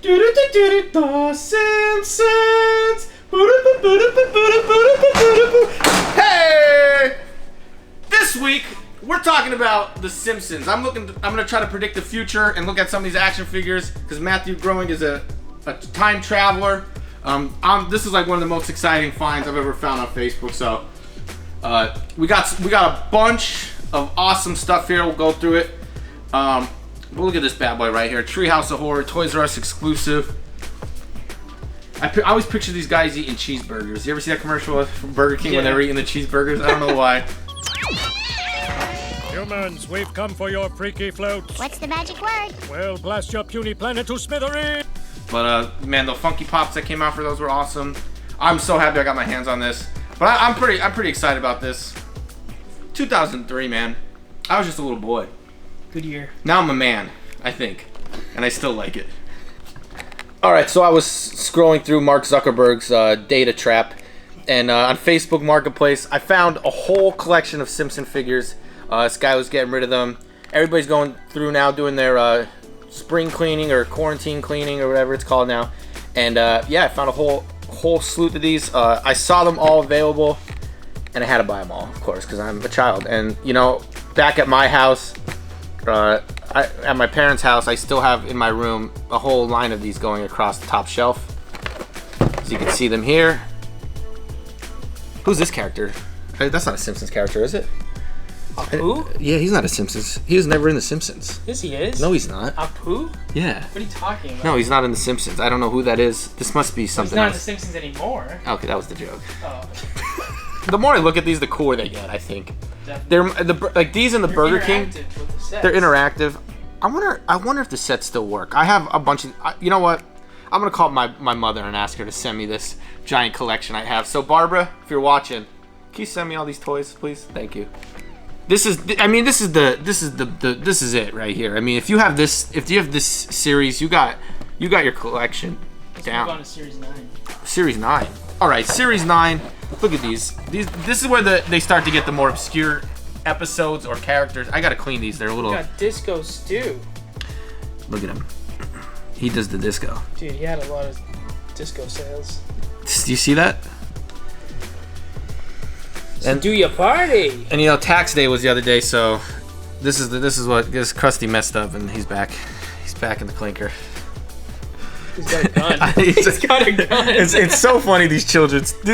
The Simpsons. Hey! This week we're talking about The Simpsons. I'm gonna try to predict the future and look at some of these action figures because Matthew Growing is a time traveler. This is like one of the most exciting finds I've ever found on Facebook. So we got a bunch of awesome stuff here. We'll go through it. We'll look at this bad boy right here. Treehouse of Horror, Toys R Us exclusive. I always picture these guys eating cheeseburgers. You ever see that commercial from Burger King when they were eating the cheeseburgers? I don't know why. Humans, we've come for your freaky floats. What's the magic word? Well, blast your puny planet to smithereens. But man, the Funky Pops that came out for those were awesome. I'm so happy I got my hands on this. But I'm pretty excited about this. 2003, man. I was just a little boy. Good year. Now I'm a man, I think, and I still like it. All right, so I was scrolling through Mark Zuckerberg's data trap, and on Facebook Marketplace, I found a whole collection of Simpson figures. This guy was getting rid of them. Everybody's going through now doing their spring cleaning or quarantine cleaning or whatever it's called now. And yeah, I found a whole slew of these. I saw them all available, and I had to buy them all, of course, because I'm a child. And you know, back at my house. At my parents' house, I still have in my room a whole line of these going across the top shelf. So you can see them here. Who's this character? That's not a Simpsons character, is it? Apu? Yeah, he's not a Simpsons. He was never in The Simpsons. Yes, he is. No, he's not. Apu? Yeah. What are you talking about? No, he's not in The Simpsons. I don't know who that is. This must be something He's not in else. The Simpsons anymore. Okay, that was the joke. Oh. The more I look at these, the cooler they get, I think. Definitely. They're like these in the Burger King. With the sets. They're interactive. I wonder if the sets still work. I have a bunch of. You know what? I'm gonna call my mother and ask her to send me this giant collection I have. So Barbara, if you're watching, can you send me all these toys, please? Thank you. This is it right here. I mean, if you have this series, you got your collection down. Let's move on to Series 9. Series 9. All right, Series 9. Look at these. This is where they start to get the more obscure episodes or characters. I gotta clean these. They're a little. We got Disco Stew. Look at him. He does the disco. Dude, he had a lot of disco sales. Do you see that? And do your party. And you know, tax day was the other day, so this is what gets Krusty messed up, and he's back. He's back in the clinker. He's got a gun. He's got a gun. It's so funny. These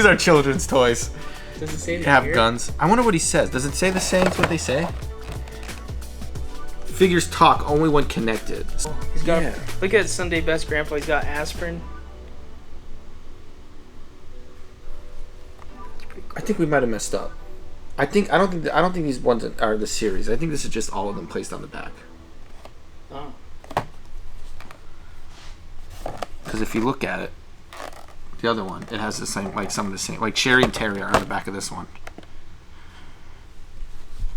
are children's toys. Does it say They have guns. I wonder what he says. Does it say the same as what they say? Figures talk only when connected. He's got. Look at Sunday Best Grandpa. He's got aspirin. I think we might have messed up. I don't think these ones are the series. I think this is just all of them placed on the back. Oh. Because if you look at it, the other one, it has the same, like some of the same, like Sherry and Terry are on the back of this one.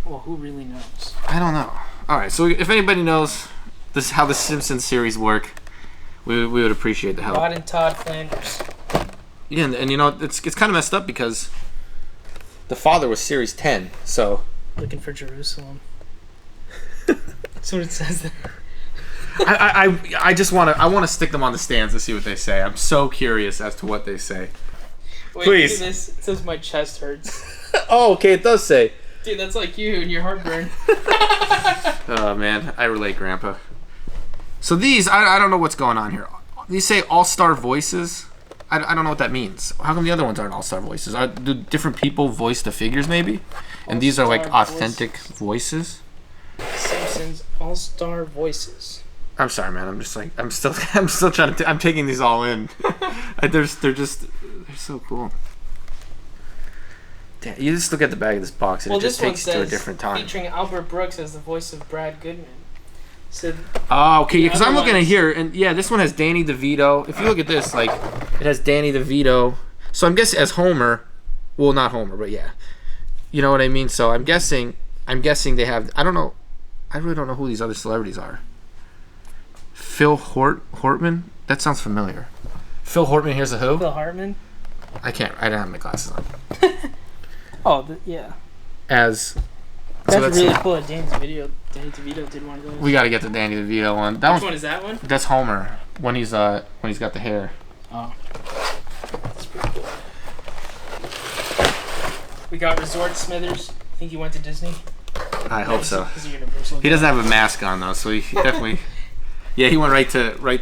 Well, who really knows? I don't know. All right, so if anybody knows how the Simpsons series work, we would appreciate the help. Rod and Todd Flanders. Yeah, and you know it's kind of messed up because the father was Series 10, so. Looking for Jerusalem. That's what it says there. I just want to stick them on the stands to see what they say. I'm so curious as to what they say. Wait, Please. Look at this. It says my chest hurts. Oh, okay, it does say. Dude, that's like you and your heartburn. Oh man, I relate, Grandpa. So these, I don't know what's going on here. These say all-star voices. I don't know what that means. How come the other ones aren't all-star voices? Do different people voice the figures maybe? And these are like authentic voices? Simpsons all-star voices. I'm sorry, man. I'm still trying to. I'm taking these all in. They're so cool. Damn, you just look at the back of this box and it just takes you to a different time. Featuring Albert Brooks as the voice of Brad Goodman. So. Oh, okay. Because I'm looking at here, and yeah, this one has Danny DeVito. If you look at this, like, it has Danny DeVito. So I'm guessing as Homer, well, not Homer, but yeah, you know what I mean. So I'm guessing they have. I don't know. I really don't know who these other celebrities are. Phil Hortman? That sounds familiar. Phil Hortman, here's a who? Phil Hartman? I don't have my glasses on. Oh, yeah. As That's let's really see. cool. Danny DeVito did one of those. We got to get the Danny DeVito one. Which one is that one? That's Homer when he's got the hair. Oh. That's pretty cool. We got Resort Smithers. I think he went to Disney. I hope so. He's a Universal He doesn't have a mask on though, so he definitely. Yeah, he went right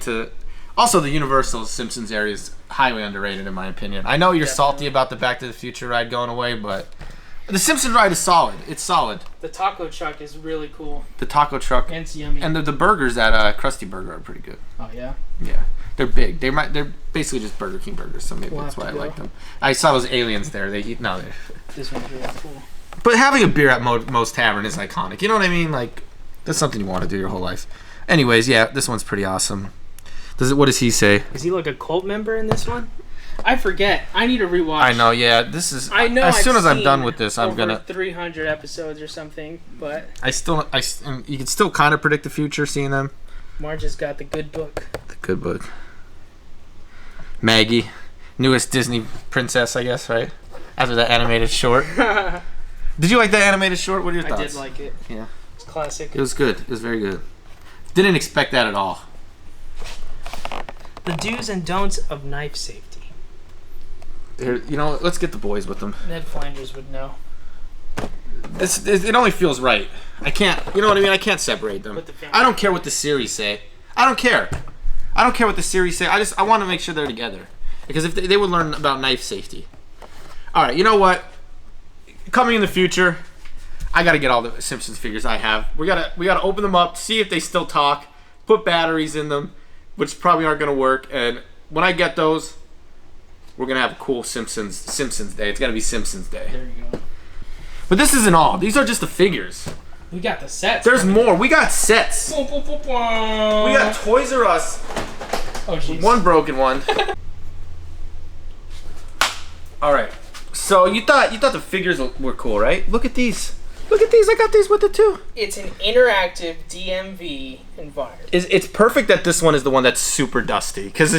to. Also, the Universal Simpsons area is highly underrated in my opinion. I know you're salty about the Back to the Future ride going away, but the Simpsons ride is solid. It's solid. The taco truck is really cool. The taco truck And it's yummy. and the burgers at Krusty Burger are pretty good. Oh yeah. Yeah, they're big. They're basically just Burger King burgers, so maybe We'll that's have why I to go. like them. I saw those aliens there. They eat no. This one's really cool. But having a beer at Moe's Tavern is iconic. You know what I mean? Like that's something you want to do your whole life. Anyways, yeah, this one's pretty awesome. What does he say? Is he like a cult member in this one? I forget. I need to rewatch. I know. Yeah, this is. I know. As soon I've as I'm seen done with this, I'm over gonna. 300 episodes or something, but And you can still kind of predict the future seeing them. Marge has got the good book. The good book. Maggie, newest Disney princess, I guess, right? After that animated short. Did you like that animated short? What are your thoughts? I did like it. Yeah. It's classic. It was good. It was very good. Didn't expect that at all. The do's and don'ts of knife safety. Here, let's get the boys with them. Ned Flanders would know. It only feels right. I can't. You know what I mean? I can't separate them. With the family. I don't care what the series say. I don't care. I don't care what the series say. I want to make sure they're together because if they would learn about knife safety. All right. You know what? Coming in the future, I got to get all the Simpsons figures I have. We gotta open them up, see if they still talk, put batteries in them, which probably aren't gonna work. And when I get those, we're gonna have a cool Simpsons Day. It's gonna be Simpsons Day. There you go. But this isn't all. These are just the figures. We got the sets. There's more. We got sets. We We got Toys R Us. Oh jeez. One broken one. All right. So you thought the figures were cool, right? Look at these. Look at these. I got these with it too. It's an interactive DMV environment. It's perfect that this one is the one that's super dusty because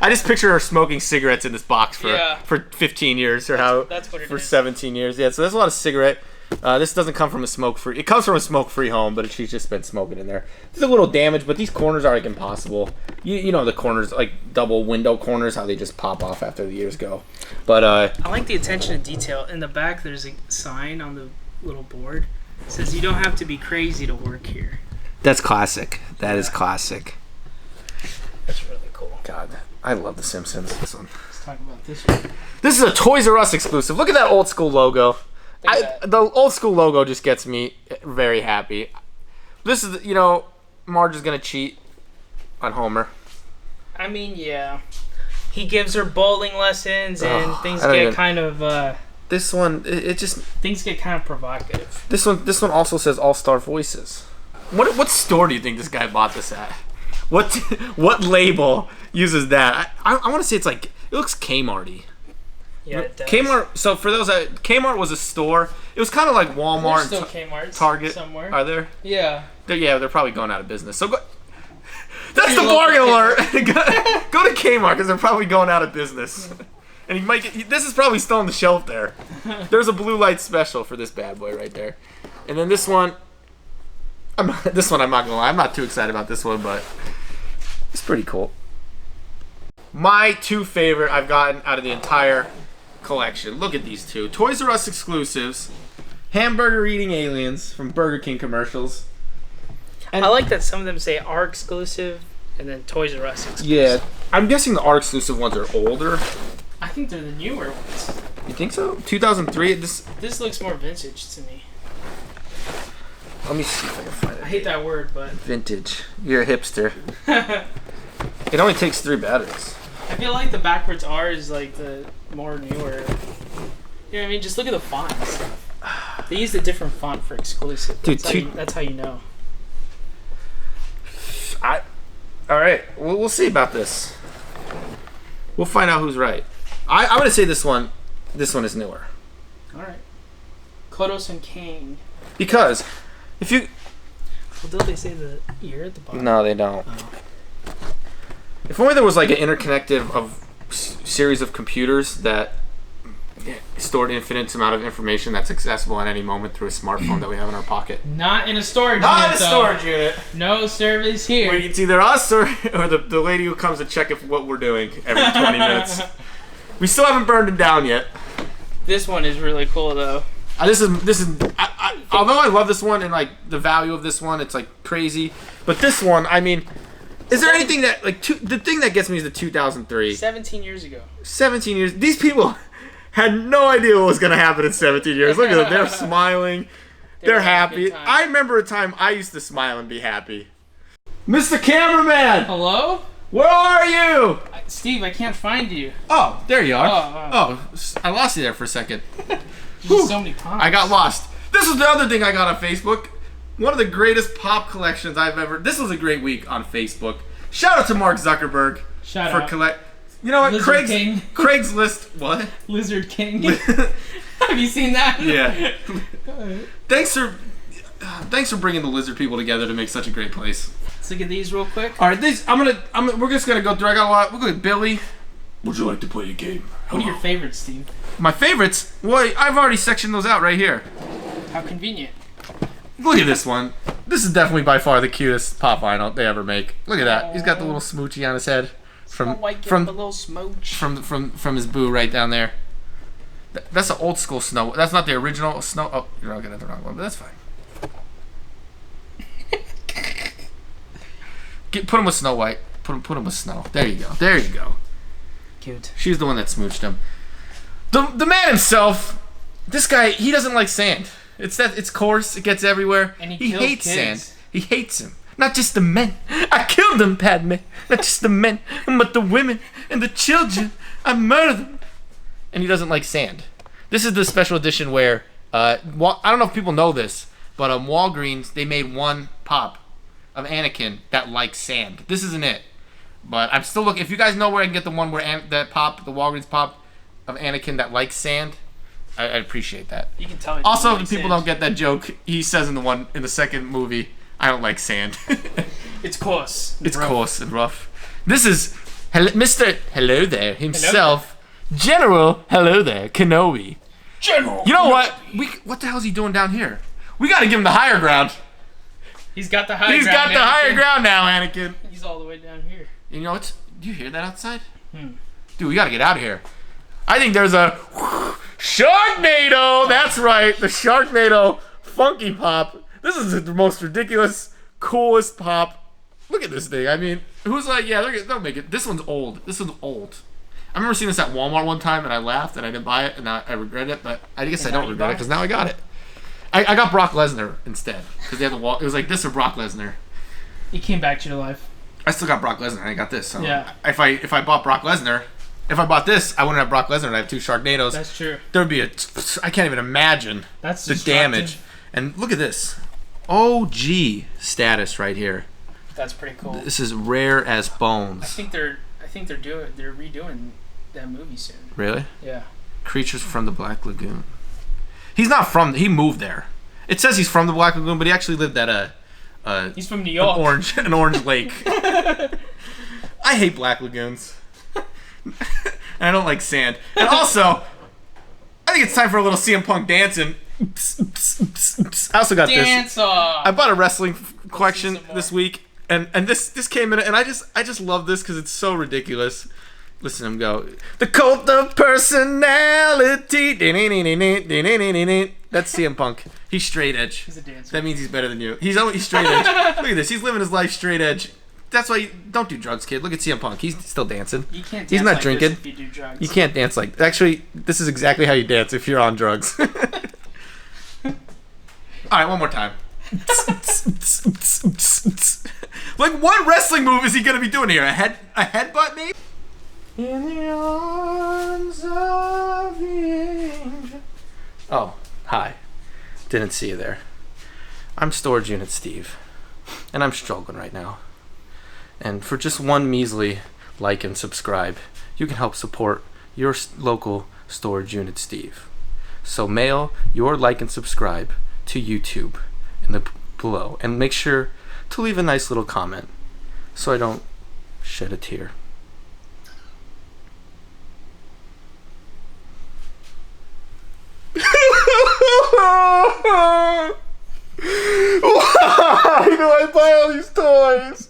I just picture her smoking cigarettes in this box for 15 years or That's what it for is. 17 years. Yeah, so there's a lot of cigarette. This doesn't come from a smoke-free. It comes from a smoke-free home, but she's just been smoking in there. There's a little damage, but these corners are like impossible. You know the corners, like double window corners, how they just pop off after the years go. But I like the attention to detail. In the back, there's a sign on the little board. It says you don't have to be crazy to work here. that's classic. That is classic. That's really cool. God, I love The Simpsons. This one. Let's talk about this one. This is a Toys R Us exclusive. Look at that old school logo. Look at that. The old school logo just gets me very happy. This is, Marge is going to cheat on Homer. I mean, yeah. He gives her bowling lessons, and things get kind of This one, it just... things get kind of provocative. This one also says All-Star Voices. What store do you think this guy bought this at? What label uses that? I want to say it's like... It looks Kmarty. Yeah, it does. Kmart. So for those Kmart was a store. It was kind of like Walmart, There's still Kmart's Target. somewhere. Are there? Yeah. They're probably going out of business. So that's the bargain alert. Go to Kmart because they're probably going out of business. And he might get. This is probably still on the shelf there. There's a blue light special for this bad boy right there. And then this one. I'm not gonna lie. I'm not too excited about this one, but it's pretty cool. My two favorite I've gotten out of the entire collection. Look at these two. Toys R Us exclusives. Hamburger eating aliens from Burger King commercials. And I like that some of them say are exclusive and then Toys R Us exclusive. yeah, I'm guessing the R exclusive ones are older. I think they're the newer ones. You think so? 2003. This looks more vintage to me. Let me see if I can find it. I hate that word, but Vintage. You're a hipster. It only takes 3 batteries. I feel like the backwards R is like the more newer. You know what I mean? Just look at the font and stuff. They used a different font for exclusive. Dude, That's how you know. All right. We'll see about this. We'll find out who's right. I'm gonna say this one is newer. All right. Kodos and Kang. Because if you Well, don't they say the year at the bottom? no, they don't. Oh. If only there was like an interconnective of series of computers that stored infinite amount of information that's accessible at any moment through a smartphone that we have in our pocket. Not in a storage Not unit. in a storage unit. No service here. Where it's either us or the lady who comes to check if what we're doing every 20 minutes. We still haven't burned it down yet. This one is really cool though. Although I love this one and like the value of this one, it's like crazy. But this one, I mean, is there anything that like the thing that gets me is the 2003. 17 years ago. 17 years. These people had no idea what was gonna happen in 17 years. Look at them. They're smiling. They're happy. I remember a time I used to smile and be happy. Mr. Cameraman! Hello? Where are you? Steve, I can't find you. Oh, there you are. Oh. I lost you there for a second. There's so many pops. I got lost. This was the other thing I got on Facebook. One of the greatest pop collections I've ever. This was a great week on Facebook. Shout out to Mark Zuckerberg Shout for out. You know what? Lizard King. Craig's List. What? Lizard King. Have you seen that? Yeah. Thanks for bringing the lizard people together to make such a great place. Let's look at these real quick. All right, we're just gonna go through. I got a lot. We'll go with Billy. Would you like to play a game? What are your favorites, Steve? My favorites? Well, I've already sectioned those out right here. How convenient. Look at this one. This is definitely by far the cutest pop vinyl they ever make. Look at that. He's got the little smoochie on his head from a little smooch. from his boo right down there. That's an old school Snow. That's not the original Snow. Oh, you're looking at the wrong one, but that's fine. Put him with Snow White. Put him with Snow. There you go. There you go. Cute. She's the one that smooched him. The man himself, this guy, he doesn't like sand. It's coarse. It gets everywhere. And he kills hates kids. sand. He hates him. Not just the men. I killed them, Padme. Not just the men, but the women and the children. I murdered them. And he doesn't like sand. This is the special edition where I don't know if people know this, but Walgreens, they made one pop of Anakin that likes sand. This isn't it, but I'm still looking. If you guys know where I can get the one where the Walgreens pop of Anakin that likes sand, I'd appreciate that. You can tell. Also, if people don't get that joke, he says in the second movie, "I don't like sand." It's coarse. It's coarse and rough. This is Mr. Hello there himself, General Hello there Kenobi. General. You know what? What the hell is he doing down here? We got to give him the higher ground. He's got the high ground. He's got the higher ground now, Anakin. He's all the way down here. You know what? Do you hear that outside? Dude, we got to get out of here. I think there's a Sharknado. That's right, the Sharknado Funky Pop. This is the most ridiculous, coolest pop. Look at this thing. I mean, who's like, yeah, they'll make it. This one's old. I remember seeing this at Walmart one time, and I laughed, and I didn't buy it, and I regret it, but I guess I don't regret it, because now I got it. I got Brock Lesnar instead, because they had the wall. It was like this or Brock Lesnar. He came back to your life. I still got Brock Lesnar, and I got this. So yeah. If I bought Brock Lesnar, if I bought this, I wouldn't have Brock Lesnar, and I have two Sharknadoes. That's true. There would be I can't even imagine the damage. And look at this. OG status right here. That's pretty cool. This is rare as bones. I think they're redoing that movie soon. Really? Yeah. Creatures from the Black Lagoon. He's not from. He moved there. It says he's from the Black Lagoon, but he actually lived at He's from New York. An orange lake. I hate Black Lagoons. And I don't like sand. And also, I think it's time for a little CM Punk dancing. I also got Dance this. off. I bought a wrestling collection this week, and this came in, and I just love this because it's so ridiculous. Listen to him go. The cult of personality. That's CM Punk. He's straight edge. He's a dancer. That means he's better than you. He's straight edge. Look at this. He's living his life straight edge. That's why don't do drugs, kid. Look at CM Punk. He's still dancing. You can't dance he's not like drinking. This if you do drugs. You can't dance like. Actually, this is exactly how you dance if you're on drugs. All right, one more time. Like, what wrestling move is he gonna be doing here? A headbutt, maybe? In the arms of the angel. Oh, hi. Didn't see you there. I'm Storage Unit Steve, and I'm struggling right now. And for just one measly like and subscribe, you can help support your local Storage Unit Steve. So mail your like and subscribe to YouTube in the below, and make sure to leave a nice little comment so I don't shed a tear. these toys.